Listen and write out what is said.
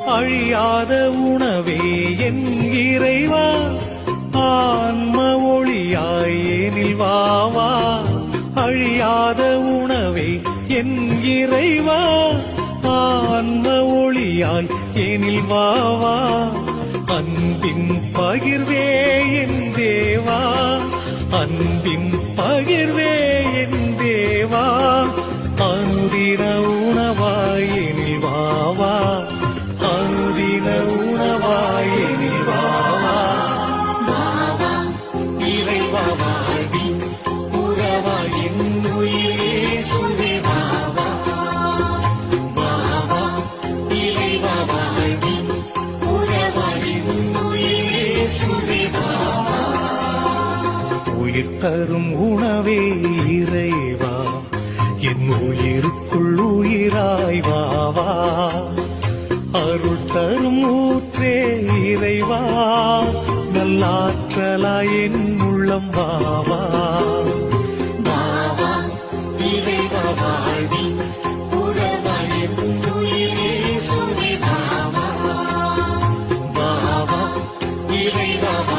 அழியாத உணவே என் இறைவா, ஆன்ம ஒளியாய் எனில் வாவா. அழியாத உணவே என் இறைவா, ஆன்ம ஒளியாய் எனில் வாவா. அன்பின் பகிர்வே என் தேவா, அன்பின் பகிர்வே என் தேவா. அனுதின உணவாய் எனில் வாவா, அனுதின உணவாய் எனில் வாவா. வாவா இறைவா, வாழ்வின் உறவாய் என் உயிரே சுவே வாவா. வாவா இறைவா, வாழ்வின் உறவாய் என் உயிரே சுவே வாவா. உயிர் தரும் உணவே இறைவா, என் உயிருக்குள் உயிராய் வாவா. அருள் தரும் ஊற்றே இறைவா, நல்லாற்றலாய் என் உள்ளம் வாவா. வாவா இறைவா, வாழ்வின் உறவாய் என் உயிரே சுவே வாவா. வாவா இறைவா.